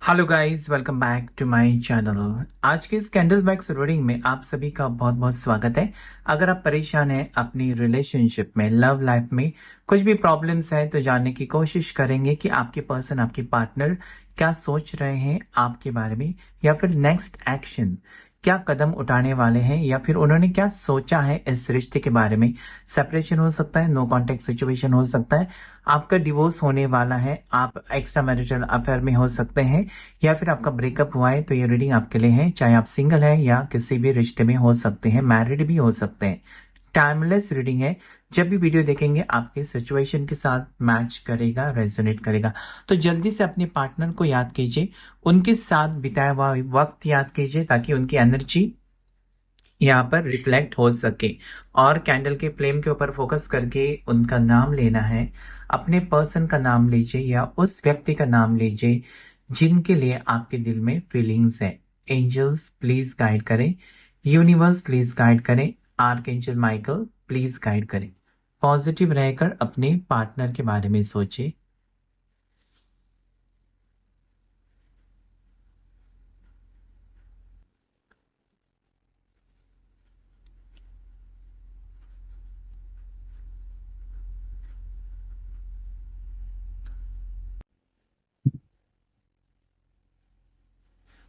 Hello guys, welcome back to my channel. आज के इस कैंडल बैक्स रीडिंग में आप सभी का बहुत बहुत स्वागत है। अगर आप परेशान हैं अपनी रिलेशनशिप में, लव लाइफ में कुछ भी प्रॉब्लम्स है तो जानने की कोशिश करेंगे कि आपके पर्सन, आपके पार्टनर क्या सोच रहे हैं आपके बारे में, या फिर नेक्स्ट एक्शन क्या कदम उठाने वाले हैं, या फिर उन्होंने क्या सोचा है इस रिश्ते के बारे में। सेपरेशन हो सकता है, नो कॉन्टेक्ट सिचुएशन हो सकता है, आपका डिवोर्स होने वाला है, आप एक्स्ट्रा मैरिटल अफेयर में हो सकते हैं, या फिर आपका ब्रेकअप हुआ है। तो ये रीडिंग आपके लिए है, चाहे आप सिंगल हैं या किसी भी रिश्ते में हो सकते हैं, मैरिड भी हो सकते हैं। टाइमलेस रीडिंग है, जब भी वीडियो देखेंगे आपके सिचुएशन के साथ मैच करेगा, रेजोनेट करेगा। तो जल्दी से अपने पार्टनर को याद कीजिए, उनके साथ बिताया हुआ वक्त याद कीजिए, ताकि उनकी एनर्जी यहाँ पर रिफ्लेक्ट हो सके। और कैंडल के फ्लेम के ऊपर फोकस करके उनका नाम लेना है। अपने पर्सन का नाम लीजिए या उस व्यक्ति का नाम लीजिए जिनके लिए आपके दिल में फीलिंग्स है। एंजल्स प्लीज गाइड करें, यूनिवर्स प्लीज गाइड करें, आर्कएंजल माइकल प्लीज गाइड करें। पॉजिटिव रहकर अपने पार्टनर के बारे में सोचिए।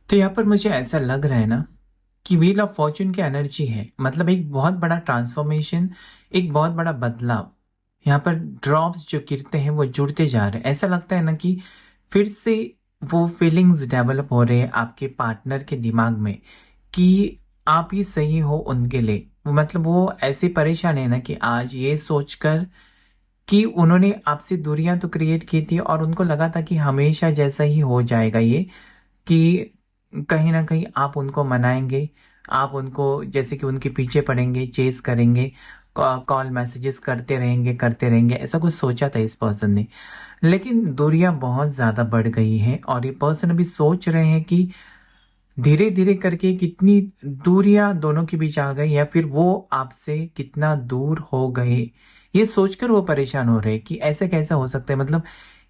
तो यहाँ पर मुझे ऐसा लग रहा है ना कि व्हील ऑफ फॉर्चून की एनर्जी है, मतलब एक बहुत बड़ा ट्रांसफॉर्मेशन, एक बहुत बड़ा बदलाव। यहाँ पर ड्रॉप्स जो गिरते हैं वो जुड़ते जा रहे हैं। ऐसा लगता है ना कि फिर से वो फीलिंग्स डेवलप हो रहे हैं आपके पार्टनर के दिमाग में कि आप ही सही हो उनके लिए। मतलब वो ऐसे परेशान है ना कि आज ये सोचकर कि उन्होंने आपसे दूरियां तो क्रिएट की थी और उनको लगा था कि हमेशा जैसा ही हो जाएगा ये, कि कहीं ना कहीं आप उनको मनाएंगे, आप उनको जैसे कि उनके पीछे पड़ेंगे, चेस करेंगे, कॉल मैसेजेस करते रहेंगे, ऐसा कुछ सोचा था इस पर्सन ने। लेकिन दूरियां बहुत ज़्यादा बढ़ गई हैं और ये पर्सन अभी सोच रहे हैं कि धीरे धीरे करके कितनी दूरियां दोनों के बीच आ गई, या फिर वो आपसे कितना दूर हो गए। ये सोचकर वो परेशान हो रहे हैं कि ऐसा कैसा हो सकता है, मतलब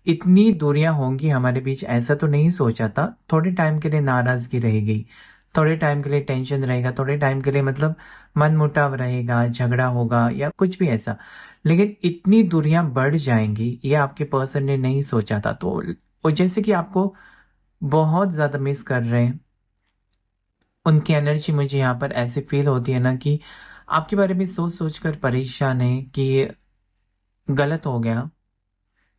इतनी दूरियां होंगी हमारे बीच, ऐसा तो नहीं सोचा था। थोड़े टाइम के लिए नाराजगी रहेगी, थोड़े टाइम के लिए टेंशन रहेगा, थोड़े टाइम के लिए मतलब मन मुटाव रहेगा, झगड़ा होगा या कुछ भी ऐसा। लेकिन इतनी दूरियां बढ़ जाएंगी ये आपके पर्सन ने नहीं सोचा था। तो वो जैसे कि आपको बहुत ज्यादा मिस कर रहे हैं, उनकी एनर्जी मुझे यहाँ पर ऐसे फील होती है ना कि आपके बारे में सोच सोच कर परेशान है कि ये गलत हो गया,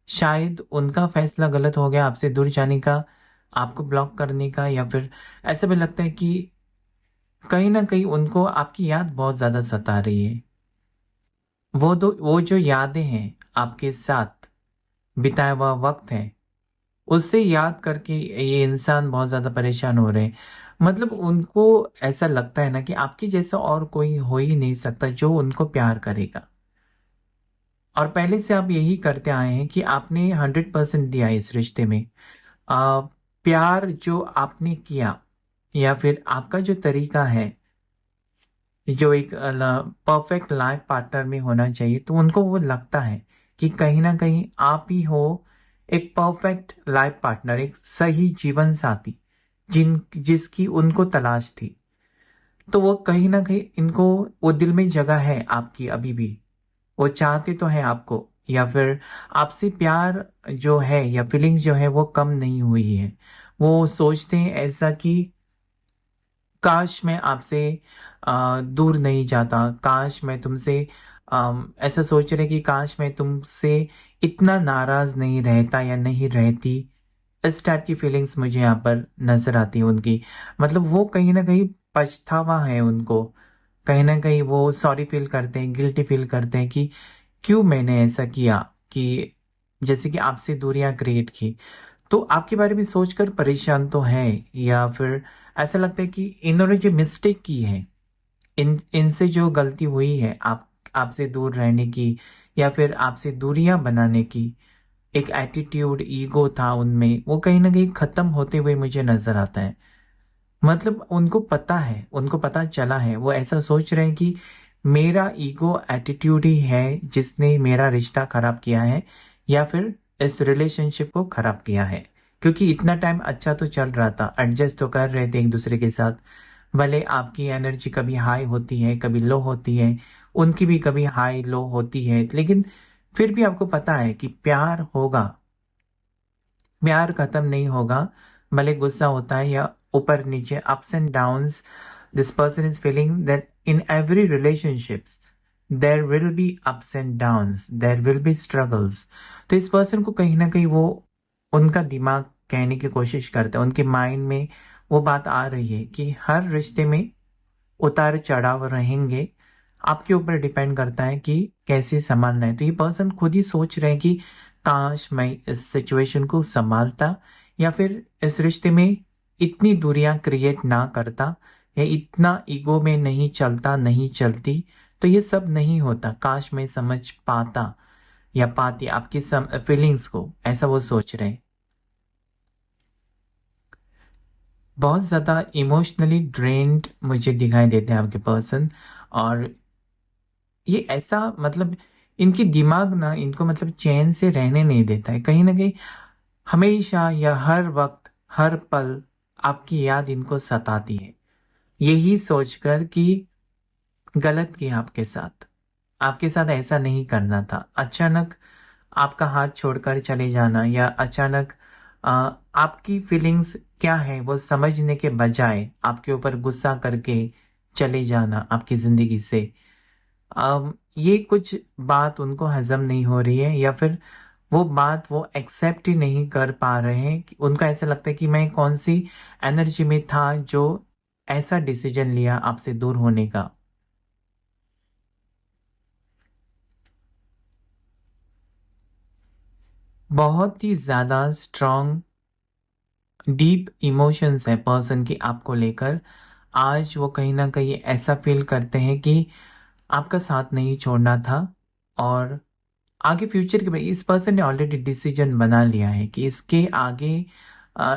शायद उनका फैसला गलत हो गया आपसे दूर जाने का, आपको ब्लॉक करने का। या फिर ऐसा भी लगता है कि कहीं ना कहीं उनको आपकी याद बहुत ज्यादा सता रही है। वो जो यादें हैं आपके साथ बिताया हुआ वक्त है, उससे याद करके ये इंसान बहुत ज्यादा परेशान हो रहे हैं। मतलब उनको ऐसा लगता है ना कि आपके जैसा और कोई हो ही नहीं सकता जो उनको प्यार करेगा। और पहले से आप यही करते आए हैं कि आपने 100% दिया इस रिश्ते में। आ, प्यार जो आपने किया, या फिर आपका जो तरीका है, जो एक परफेक्ट लाइफ पार्टनर में होना चाहिए, तो उनको वो लगता है कि कहीं ना कहीं आप ही हो एक परफेक्ट लाइफ पार्टनर, एक सही जीवन साथी जिसकी उनको तलाश थी। तो वो कहीं ना कहीं इनको, वो दिल में जगह है आपकी अभी भी, वो चाहते तो हैं आपको, या फिर आपसे प्यार जो है या फीलिंग्स जो है वो कम नहीं हुई है। वो सोचते हैं ऐसा कि काश मैं आपसे दूर नहीं जाता, काश मैं तुमसे ऐसा सोच रहे कि काश मैं तुमसे इतना नाराज नहीं रहता या नहीं रहती। इस टाइप की फीलिंग्स मुझे यहाँ पर नजर आती है उनकी। मतलब वो कहीं ना कहीं पछतावा है उनको, कहीं ना कहीं वो सॉरी फील करते हैं, गिल्टी फील करते हैं कि क्यों मैंने ऐसा किया, कि जैसे कि आपसे दूरियां क्रिएट की। तो आपके बारे में सोचकर परेशान तो है, या फिर ऐसा लगता है कि इन्होंने जो मिस्टेक की है, इनसे जो गलती हुई है आपसे दूर रहने की, या फिर आपसे दूरियां बनाने की, एक एटीट्यूड, ईगो था उनमें, वो कहीं ना कहीं खत्म होते हुए मुझे नजर आता है। मतलब उनको पता है, उनको पता चला है, वो ऐसा सोच रहे हैं कि मेरा ईगो एटीट्यूड ही है जिसने मेरा रिश्ता खराब किया है, या फिर इस रिलेशनशिप को खराब किया है। क्योंकि इतना टाइम अच्छा तो चल रहा था, एडजस्ट तो कर रहे थे एक दूसरे के साथ। भले आपकी एनर्जी कभी हाई होती है, कभी लो होती है, उनकी भी कभी हाई लो होती है, लेकिन फिर भी आपको पता है कि प्यार होगा, प्यार खत्म नहीं होगा। भले गुस्सा होता है या ऊपर नीचे, ups and downs, this person is feeling that in every relationships there will be ups and downs, there will be struggles. तो इस पर्सन को कहीं ना कहीं वो, उनका दिमाग कहने की कोशिश करता है, उनके माइंड में वो बात आ रही है कि हर रिश्ते में उतार चढ़ाव रहेंगे, आपके ऊपर डिपेंड करता है कि कैसे संभालना है। तो ये पर्सन खुद ही सोच रहे हैं कि काश मैं इस सिचुएशन को संभालता, या फिर इस रिश्ते में इतनी दूरियां क्रिएट ना करता, या इतना ईगो में नहीं चलता, नहीं चलती, तो ये सब नहीं होता। काश मैं समझ पाता या पाती आपकी फीलिंग्स को, ऐसा वो सोच रहे हैं। बहुत ज़्यादा इमोशनली ड्रेन्ड मुझे दिखाई देते हैं आपके पर्सन। और ये ऐसा मतलब, इनकी दिमाग ना इनको मतलब चैन से रहने नहीं देता है। कहीं ना कहीं हमेशा या हर वक्त, हर पल आपकी याद इनको सताती है, यही सोचकर कि गलत किया आपके साथ, आपके साथ ऐसा नहीं करना था। अचानक आपका हाथ छोड़कर चले जाना, या अचानक आपकी फीलिंग्स क्या है वो समझने के बजाय आपके ऊपर गुस्सा करके चले जाना आपकी ज़िंदगी से, ये कुछ बात उनको हजम नहीं हो रही है, या फिर वो बात वो एक्सेप्ट ही नहीं कर पा रहे हैं। कि उनको ऐसा लगता है कि मैं कौन सी एनर्जी में था जो ऐसा डिसीजन लिया आपसे दूर होने का। बहुत ही ज़्यादा स्ट्रॉन्ग डीप इमोशंस है पर्सन की आपको लेकर। आज वो कहीं ना कहीं ऐसा फील करते हैं कि आपका साथ नहीं छोड़ना था, और आगे फ्यूचर के, इस पर्सन ने ऑलरेडी डिसीजन बना लिया है कि इसके आगे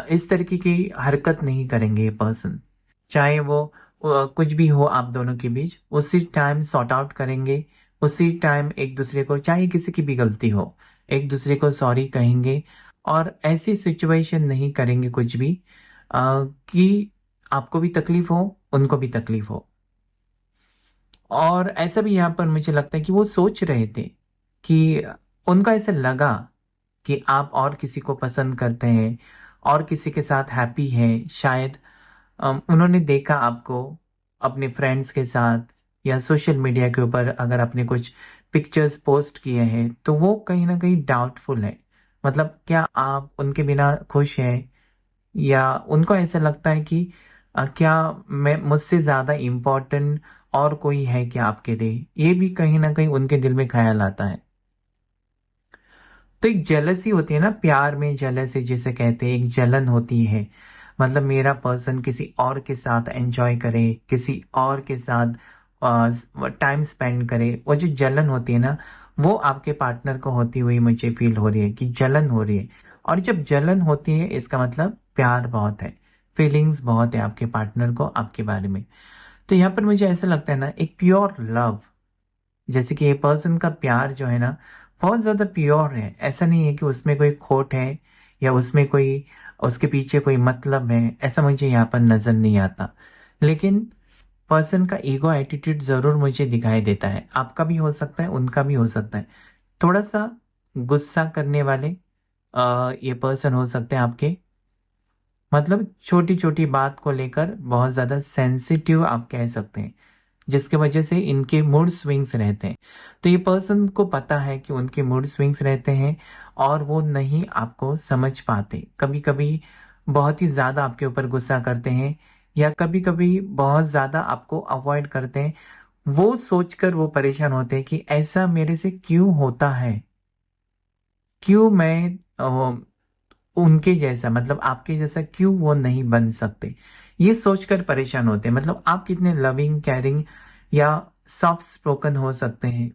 इस तरीके की हरकत नहीं करेंगे ये पर्सन। चाहे वो कुछ भी हो आप दोनों के बीच, उसी टाइम सॉर्ट आउट करेंगे, उसी टाइम एक दूसरे को, चाहे किसी की भी गलती हो, एक दूसरे को सॉरी कहेंगे, और ऐसी सिचुएशन नहीं करेंगे कुछ भी कि आपको भी तकलीफ हो, उनको भी तकलीफ हो। और ऐसा भी यहाँ पर मुझे लगता है कि वो सोच रहे थे कि उनको ऐसा लगा कि आप और किसी को पसंद करते हैं, और किसी के साथ हैप्पी हैं शायद। उन्होंने देखा आपको अपने फ्रेंड्स के साथ, या सोशल मीडिया के ऊपर अगर आपने कुछ पिक्चर्स पोस्ट किए हैं, तो वो कहीं ना कहीं डाउटफुल है। मतलब क्या आप उनके बिना खुश हैं, या उनको ऐसा लगता है कि क्या मैं, मुझसे ज़्यादा इम्पोर्टेंट और कोई है क्या आपके लिए, ये भी कहीं ना कहीं उनके दिल में ख्याल आता है। तो एक जेलसी होती है ना, प्यार में जेलसी जिसे कहते हैं, एक जलन होती है। मतलब मेरा पर्सन किसी और के साथ एंजॉय करे, किसी और के साथ टाइम स्पेंड करे, वो जो जलन होती है ना, वो आपके पार्टनर को होती हुई मुझे फील हो रही है कि जलन हो रही है। और जब जलन होती है, इसका मतलब प्यार बहुत है, फीलिंग्स बहुत है आपके पार्टनर को आपके बारे में। तो यहाँ पर मुझे ऐसा लगता है ना, एक प्योर लव, जैसे कि ये पर्सन का प्यार जो है ना, बहुत ज़्यादा प्योर है। ऐसा नहीं है कि उसमें कोई खोट है, या उसमें कोई, उसके पीछे कोई मतलब है, ऐसा मुझे यहाँ पर नज़र नहीं आता। लेकिन पर्सन का ईगो एटीट्यूड ज़रूर मुझे दिखाई देता है। आपका भी हो सकता है, उनका भी हो सकता है। थोड़ा सा गुस्सा करने वाले ये पर्सन हो सकते हैं आपके। मतलब छोटी छोटी बात को लेकर बहुत ज़्यादा सेंसिटिव आप कह सकते हैं, जिसके वजह से इनके मूड स्विंग्स रहते हैं। तो ये पर्सन को पता है कि उनके मूड स्विंग्स रहते हैं, और वो नहीं आपको समझ पाते। कभी कभी बहुत ही ज़्यादा आपके ऊपर गुस्सा करते हैं, या कभी कभी बहुत ज़्यादा आपको अवॉइड करते हैं। वो सोचकर वो परेशान होते हैं कि ऐसा मेरे से क्यों होता है, क्यों मैं उनके जैसा, मतलब आपके जैसा क्यों वो नहीं बन सकते, ये सोचकर परेशान होते हैं। मतलब आप कितने लविंग, केयरिंग या सॉफ्ट स्पोकन हो सकते हैं,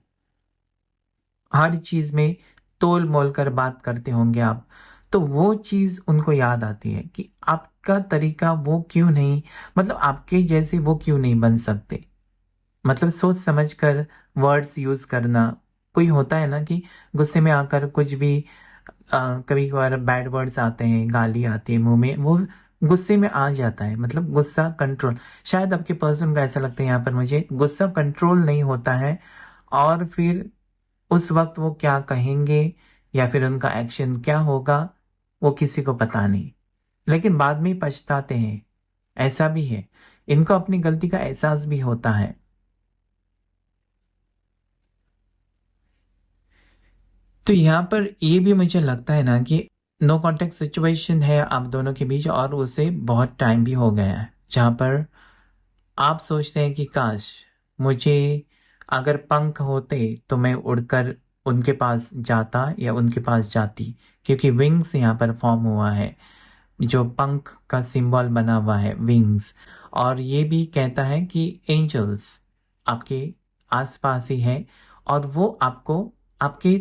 हर चीज में तोल मोल कर बात करते होंगे आप, तो वो चीज उनको याद आती है कि आपका तरीका वो क्यों नहीं, मतलब आपके जैसे वो क्यों नहीं बन सकते। मतलब सोच समझ कर वर्ड्स यूज करना। कोई होता है ना कि गुस्से में आकर कुछ भी कभी कभार बैड वर्ड्स आते हैं, गाली आती है मुंह में, वो गुस्से में आ जाता है, मतलब गुस्सा कंट्रोल, शायद आपके पर्सन को ऐसा लगता है यहाँ पर मुझे गुस्सा कंट्रोल नहीं होता है, और फिर उस वक्त वो क्या कहेंगे या फिर उनका एक्शन क्या होगा वो किसी को पता नहीं, लेकिन बाद में पछताते हैं, ऐसा भी है, इनको अपनी गलती का एहसास भी होता है। तो यहाँ पर ये भी मुझे लगता है ना कि नो कॉन्टेक्ट सिचुएशन है आप दोनों के बीच, और उसे बहुत टाइम भी हो गया है, जहाँ पर आप सोचते हैं कि काश मुझे अगर पंख होते तो मैं उड़कर उनके पास जाता या उनके पास जाती, क्योंकि विंग्स यहाँ पर फॉर्म हुआ है, जो पंख का सिंबल बना हुआ है विंग्स, और ये भी कहता है कि एंजल्स आपके आसपास ही है, और वो आपको आपके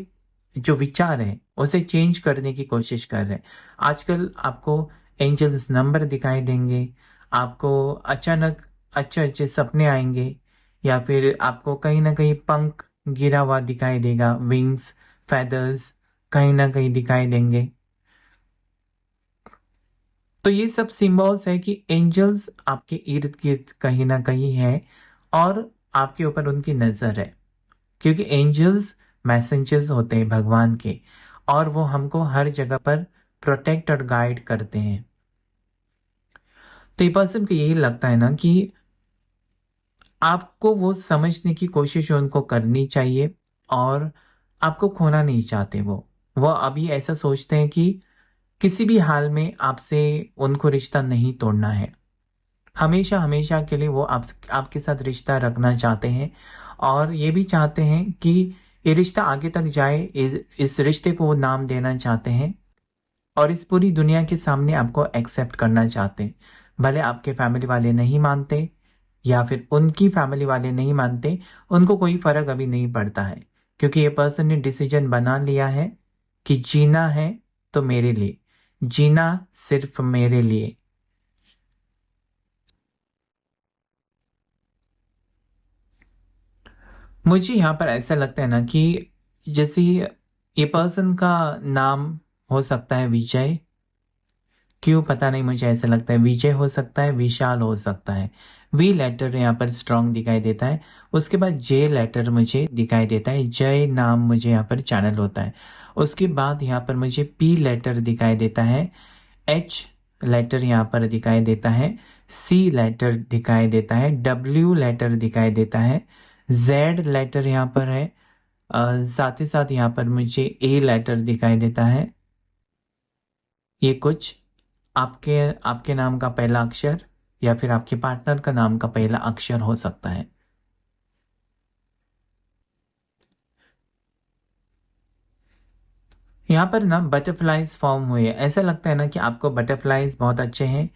जो विचार हैं उसे चेंज करने की कोशिश कर रहे हैं। आजकल आपको एंजल्स नंबर दिखाई देंगे, आपको अचानक अच्छे अच्छे सपने आएंगे, या फिर आपको कहीं ना कहीं पंख गिरा हुआ दिखाई देगा, विंग्स, फेदर्स कहीं ना कहीं दिखाई देंगे। तो ये सब सिंबल्स है कि एंजल्स आपके इर्द गिर्द कहीं ना कहीं है, और आपके ऊपर उनकी नजर है, क्योंकि एंजल्स मैसेंजर्स होते हैं भगवान के, और वो हमको हर जगह पर प्रोटेक्ट और गाइड करते हैं। तो ये पर्सन को यही लगता है ना कि आपको वो समझने की कोशिश उनको करनी चाहिए, और आपको खोना नहीं चाहते वो अभी ऐसा सोचते हैं कि किसी भी हाल में आपसे उनको रिश्ता नहीं तोड़ना है, हमेशा हमेशा के लिए वो आपके साथ रिश्ता रखना चाहते हैं, और ये भी चाहते हैं कि ये रिश्ता आगे तक जाए, इस रिश्ते को वो नाम देना चाहते हैं, और इस पूरी दुनिया के सामने आपको एक्सेप्ट करना चाहते हैं, भले आपके फैमिली वाले नहीं मानते या फिर उनकी फैमिली वाले नहीं मानते, उनको कोई फर्क अभी नहीं पड़ता है, क्योंकि ये पर्सन ने डिसीजन बना लिया है कि जीना है तो मेरे लिए, जीना सिर्फ मेरे लिए। मुझे यहाँ पर ऐसा लगता है ना कि जैसे ये पर्सन का नाम हो सकता है विजय, क्यों पता नहीं, मुझे ऐसा लगता है विजय हो सकता है, विशाल हो सकता है, वी लेटर यहाँ पर स्ट्रांग दिखाई देता है, उसके बाद जे लेटर मुझे दिखाई देता है, जय नाम मुझे यहाँ पर चैनल होता है, उसके बाद यहाँ पर मुझे पी लेटर दिखाई देता है, एच लेटर यहाँ पर दिखाई देता है, सी लेटर दिखाई देता है, डब्ल्यू लेटर दिखाई देता है, जेड लेटर यहाँ पर है, साथ ही साथ यहाँ पर मुझे ए लेटर दिखाई देता है। ये कुछ आपके आपके नाम का पहला अक्षर या फिर आपके पार्टनर का नाम का पहला अक्षर हो सकता है। यहाँ पर ना बटरफ्लाइज फॉर्म हुए हैं, ऐसा लगता है ना कि आपको बटरफ्लाइज बहुत अच्छे हैं,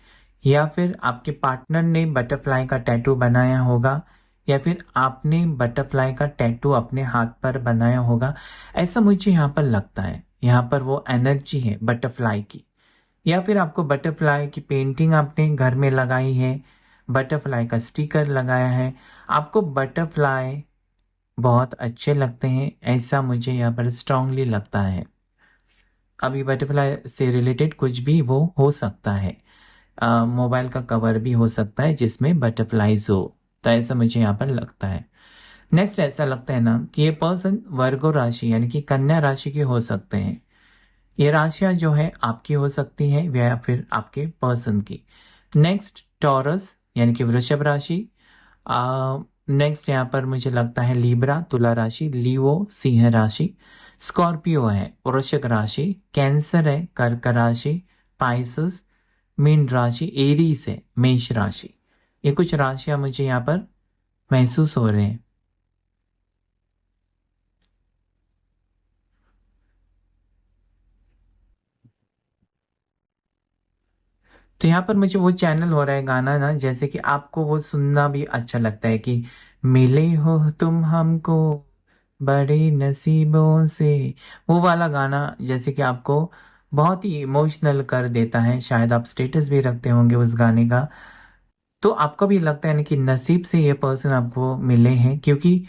या फिर आपके पार्टनर ने बटरफ्लाई का टैटू बनाया होगा, या फिर आपने बटरफ्लाई का टैटू अपने हाथ पर बनाया होगा, ऐसा मुझे यहाँ पर लगता है, यहाँ पर वो एनर्जी है बटरफ्लाई की, या फिर आपको बटरफ्लाई की पेंटिंग आपने घर में लगाई है, बटरफ्लाई का स्टिकर लगाया है, आपको बटरफ्लाई बहुत अच्छे लगते हैं, ऐसा मुझे यहाँ पर स्ट्रांगली लगता है। अभी बटरफ्लाई से रिलेटेड कुछ भी वो हो सकता है, मोबाइल का कवर भी हो सकता है जिसमें बटरफ्लाईज हो, तो ऐसा मुझे यहाँ पर लगता है। नेक्स्ट ऐसा लगता है ना कि ये पर्सन वर्गो राशि यानी कि कन्या राशि के हो सकते हैं, ये राशियां जो है आपकी हो सकती हैं या फिर आपके पर्सन की। नेक्स्ट टॉरस यानी कि वृषभ राशि, नेक्स्ट यहाँ पर मुझे लगता है लिब्रा तुला राशि, लियो सिंह राशि, स्कॉर्पियो है वृश्चिक राशि, कैंसर है कर्क राशि, पाइसस मीन राशि, एरीज है मेष राशि। ये कुछ राशियां मुझे यहाँ पर महसूस हो रहे हैं। तो यहाँ पर मुझे वो चैनल हो रहा है गाना ना, जैसे कि आपको वो सुनना भी अच्छा लगता है कि मिले हो तुम हमको बड़े नसीबों से, वो वाला गाना जैसे कि आपको बहुत ही इमोशनल कर देता है, शायद आप स्टेटस भी रखते होंगे उस गाने का, तो आपको भी लगता है ना कि नसीब से ये पर्सन आपको मिले हैं, क्योंकि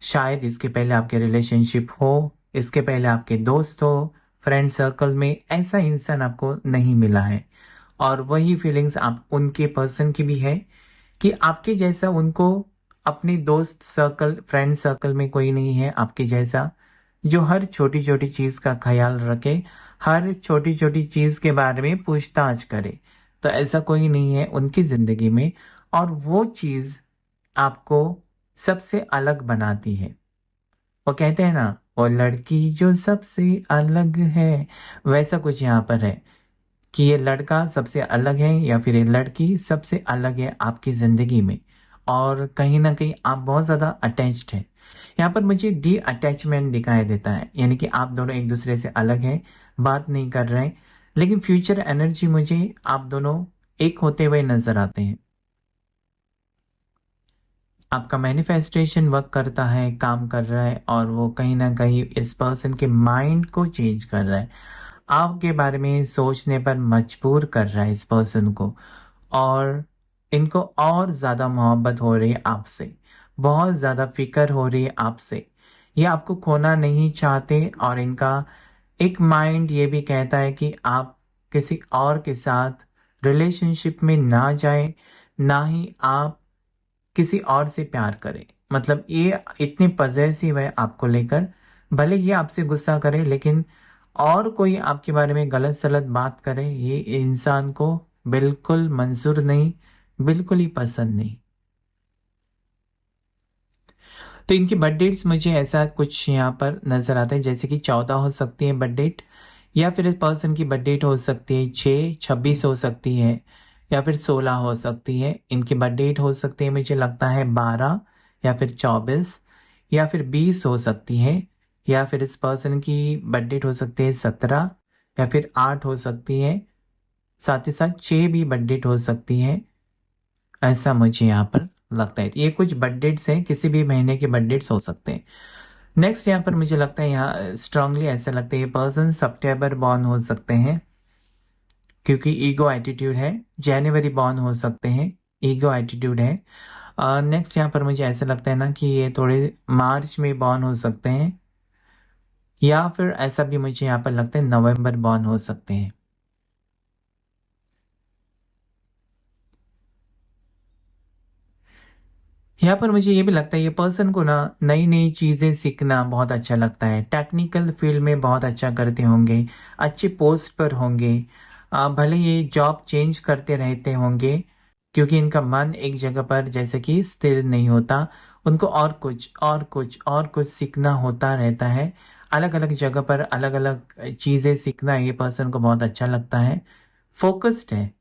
शायद इसके पहले आपके रिलेशनशिप हो, इसके पहले आपके दोस्त हो, फ्रेंड सर्कल में ऐसा इंसान आपको नहीं मिला है। और वही फीलिंग्स आप उनके पर्सन की भी है कि आपके जैसा उनको अपने दोस्त सर्कल, फ्रेंड सर्कल में कोई नहीं है आपके जैसा, जो हर छोटी छोटी चीज़ का ख्याल रखे, हर छोटी छोटी चीज़ के बारे में पूछताछ करे। तो ऐसा कोई नहीं है उनकी ज़िंदगी में, और वो चीज़ आपको सबसे अलग बनाती है। वो कहते हैं ना, वो लड़की जो सबसे अलग है, वैसा कुछ यहाँ पर है कि ये लड़का सबसे अलग है या फिर ये लड़की सबसे अलग है आपकी ज़िंदगी में। और कहीं न कहीं आप बहुत ज़्यादा अटैच्ड हैं। यहाँ पर मुझे डी अटैचमेंट दिखाई देता है, यानी कि आप दोनों एक दूसरे से अलग हैं, बात नहीं कर रहे हैं, लेकिन फ्यूचर एनर्जी मुझे आप दोनों एक होते हुए नज़र आते हैं। आपका मैनिफेस्टेशन वर्क करता है, काम कर रहा है, और वो कहीं न कहीं इस पर्सन के माइंड को चेंज कर रहा है। आपके बारे में सोचने पर मजबूर कर रहा है इस पर्सन को, और इनको और ज़्यादा मोहब्बत हो रही है आपसे, बहुत ज़्यादा फ़िक्र हो रही है आपसे। ये आपको खोना नहीं चाहते, और इनका एक माइंड ये भी कहता है कि आप किसी और के साथ रिलेशनशिप में ना जाएँ, ना ही आप किसी और से प्यार करें। मतलब ये इतने पॉसेसिव है आपको लेकर, भले ये आपसे गुस्सा करे, लेकिन और कोई आपके बारे में गलत-सलत बात करे, ये इंसान को बिल्कुल मंज़ूर नहीं, बिल्कुल ही पसंद नहीं। तो इनकी बर्थ डेट्स मुझे ऐसा कुछ यहाँ पर नज़र आता है, जैसे कि 14 हो सकती है बर्थ डेट, या फिर इस पर्सन की बर्थ डेट हो सकती है 6, 26 हो सकती है, या फिर 16 हो सकती है। इनकी बर्थ डेट हो सकती है, मुझे लगता है 12 या फिर 24 या फिर 20 हो सकती है, या फिर इस पर्सन की बर्थ डेट हो सकती है 17 या फिर 8 हो सकती है। साथ ही साथ 6 भी बर्थ डेट हो सकती है, ऐसा मुझे यहाँ पर लगता है। तो ये कुछ बर्थ डेट्स हैं, किसी भी महीने के बर्थ डेट्स हो सकते हैं। नेक्स्ट यहाँ पर मुझे लगता है, यहाँ स्ट्रांगली ऐसा लगता है ये पर्सन सितंबर बॉर्न हो सकते हैं, क्योंकि ईगो एटीट्यूड है। जनवरी बॉर्न हो सकते हैं, ईगो एटीट्यूड है। नेक्स्ट यहाँ पर मुझे ऐसा लगता है ना कि ये थोड़े मार्च में बॉर्न हो सकते हैं, या फिर ऐसा भी मुझे यहाँ पर लगता है नवंबर बॉर्न हो सकते हैं। यहाँ पर मुझे ये भी लगता है ये पर्सन को ना नई नई चीज़ें सीखना बहुत अच्छा लगता है। टेक्निकल फील्ड में बहुत अच्छा करते होंगे, अच्छे पोस्ट पर होंगे। भले ये जॉब चेंज करते रहते होंगे, क्योंकि इनका मन एक जगह पर जैसे कि स्थिर नहीं होता। उनको और कुछ और कुछ और कुछ सीखना होता रहता है। अलग अलग जगह पर अलग अलग चीज़ें सीखना ये पर्सन को बहुत अच्छा लगता है। फोकस्ड है,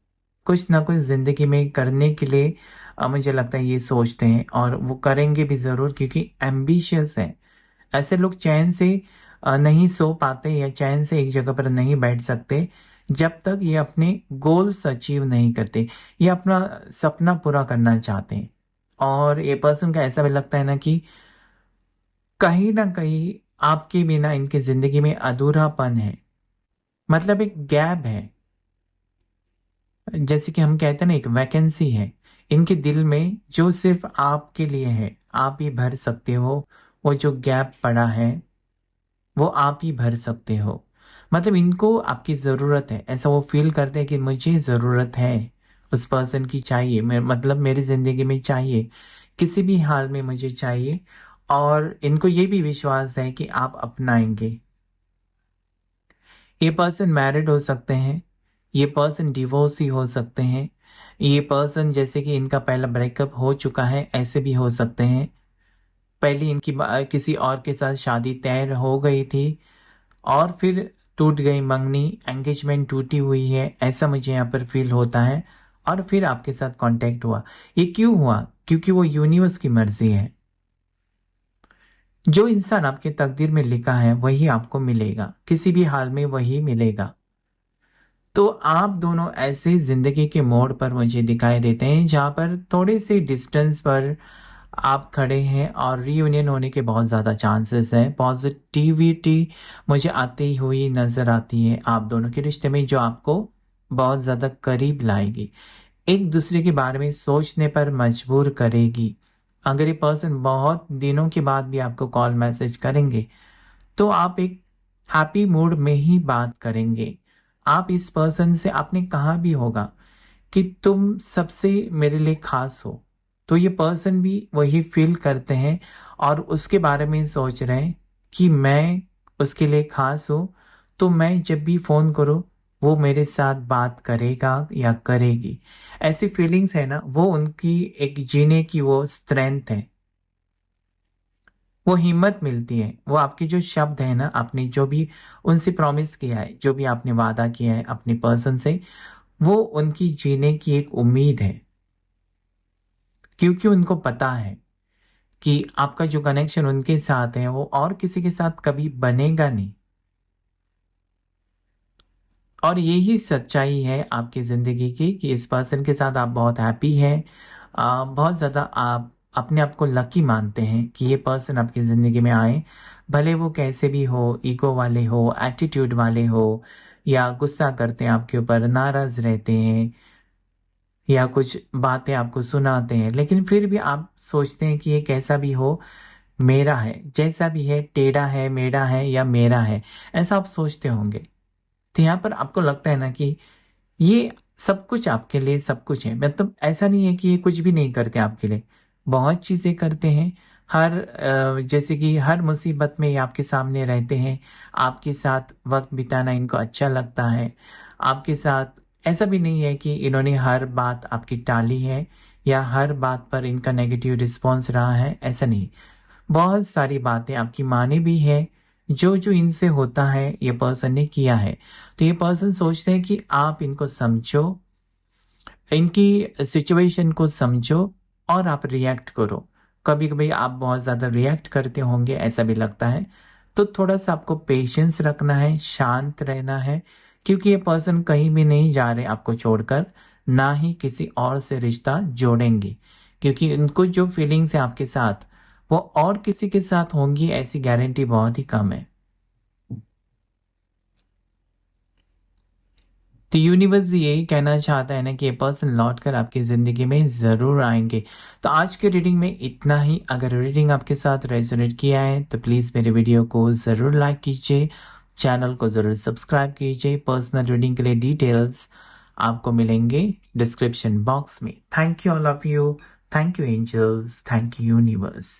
कुछ ना कुछ ज़िंदगी में करने के लिए मुझे लगता है ये सोचते हैं, और वो करेंगे भी ज़रूर, क्योंकि एम्बिशियस हैं। ऐसे लोग चैन से नहीं सो पाते या चैन से एक जगह पर नहीं बैठ सकते जब तक ये अपने गोल्स अचीव नहीं करते। ये अपना सपना पूरा करना चाहते हैं, और ये पर्सन का ऐसा भी लगता है ना कि कहीं ना कहीं आपके बिना इनकी ज़िंदगी में अधूरापन है, मतलब एक गैप है। जैसे कि हम कहते हैं ना, एक वैकेंसी है इनके दिल में, जो सिर्फ आपके लिए है, आप ही भर सकते हो। वो जो गैप पड़ा है, वो आप ही भर सकते हो। मतलब इनको आपकी ज़रूरत है, ऐसा वो फील करते हैं कि मुझे ज़रूरत है, उस पर्सन की चाहिए, मतलब मेरी ज़िंदगी में चाहिए, किसी भी हाल में मुझे चाहिए। और इनको ये भी विश्वास है कि आप अपनाएंगे। ये पर्सन मैरिड हो सकते हैं, ये पर्सन डिवोर्सी हो सकते हैं, ये पर्सन जैसे कि इनका पहला ब्रेकअप हो चुका है, ऐसे भी हो सकते हैं। पहले इनकी किसी और के साथ शादी तय हो गई थी, और फिर टूट गई मंगनी, एंगेजमेंट टूटी हुई है, ऐसा मुझे यहाँ पर फील होता है। और फिर आपके साथ कांटेक्ट हुआ। ये क्यों हुआ? क्योंकि वो यूनिवर्स की मर्जी है। जो इंसान आपके तकदीर में लिखा है वही आपको मिलेगा, किसी भी हाल में वही मिलेगा। तो आप दोनों ऐसे जिंदगी के मोड़ पर मुझे दिखाई देते हैं, जहाँ पर थोड़े से डिस्टेंस पर आप खड़े हैं, और रीयूनियन होने के बहुत ज़्यादा चांसेस हैं। पॉजिटिविटी मुझे आती हुई नज़र आती है आप दोनों के रिश्ते में, जो आपको बहुत ज़्यादा करीब लाएगी, एक दूसरे के बारे में सोचने पर मजबूर करेगी। अगर ये पर्सन बहुत दिनों के बाद भी आपको कॉल मैसेज करेंगे, तो आप एक हैप्पी मूड में ही बात करेंगे। आप इस पर्सन से, आपने कहा भी होगा कि तुम सबसे मेरे लिए खास हो, तो ये पर्सन भी वही फील करते हैं और उसके बारे में सोच रहे हैं कि मैं उसके लिए खास हूँ, तो मैं जब भी फ़ोन करूँ वो मेरे साथ बात करेगा या करेगी। ऐसी फीलिंग्स है ना, वो उनकी एक जीने की वो स्ट्रेंथ है, वो हिम्मत मिलती है। वो आपके जो शब्द है ना, आपने जो भी उनसे प्रॉमिस किया है, जो भी आपने वादा किया है अपने पर्सन से, वो उनकी जीने की एक उम्मीद है, क्योंकि उनको पता है कि आपका जो कनेक्शन उनके साथ है वो और किसी के साथ कभी बनेगा नहीं। और यही सच्चाई है आपकी ज़िंदगी की कि इस पर्सन के साथ आप बहुत हैप्पी हैं। बहुत ज़्यादा आप अपने आप को लकी मानते हैं कि ये पर्सन आपकी ज़िंदगी में आए, भले वो कैसे भी हो, ईगो वाले हो, एटीट्यूड वाले हो, या गुस्सा करते हैं आपके ऊपर, नाराज़ रहते हैं, या कुछ बातें आपको सुनाते हैं, लेकिन फिर भी आप सोचते हैं कि ये कैसा भी हो मेरा है, जैसा भी है, टेढ़ा है, मेढ़ा है या मेरा है, ऐसा आप सोचते होंगे। तो यहाँ पर आपको लगता है ना कि ये सब कुछ आपके लिए सब कुछ है। मतलब ऐसा नहीं है कि ये कुछ भी नहीं करते आपके लिए, बहुत चीज़ें करते हैं। हर जैसे कि हर मुसीबत में ये आपके सामने रहते हैं, आपके साथ वक़्त बिताना इनको अच्छा लगता है। आपके साथ ऐसा भी नहीं है कि इन्होंने हर बात आपकी टाली है या हर बात पर इनका नेगेटिव रिस्पॉन्स रहा है, ऐसा नहीं। बहुत सारी बातें आपकी मानी भी है, जो इनसे होता है ये पर्सन ने किया है। तो ये पर्सन सोचते हैं कि आप इनको समझो, इनकी सिचुएशन को समझो और आप रिएक्ट करो। कभी कभी आप बहुत ज़्यादा रिएक्ट करते होंगे, ऐसा भी लगता है, तो थोड़ा सा आपको पेशेंस रखना है, शांत रहना है, क्योंकि ये पर्सन कहीं भी नहीं जा रहे आपको छोड़कर, ना ही किसी और से रिश्ता जोड़ेंगे, क्योंकि इनको जो फीलिंग्स है आपके साथ वो और किसी के साथ होंगी ऐसी गारंटी बहुत ही कम है। तो यूनिवर्स यही कहना चाहता है ना कि ये पर्सन लौट कर आपकी ज़िंदगी में ज़रूर आएंगे। तो आज के रीडिंग में इतना ही। अगर रीडिंग आपके साथ रेजोनेट किया है तो प्लीज़ मेरे वीडियो को ज़रूर लाइक कीजिए, चैनल को ज़रूर सब्सक्राइब कीजिए। पर्सनल रीडिंग के लिए डिटेल्स आपको मिलेंगे डिस्क्रिप्शन बॉक्स में। Thank you all of you, thank you angels, thank you universe.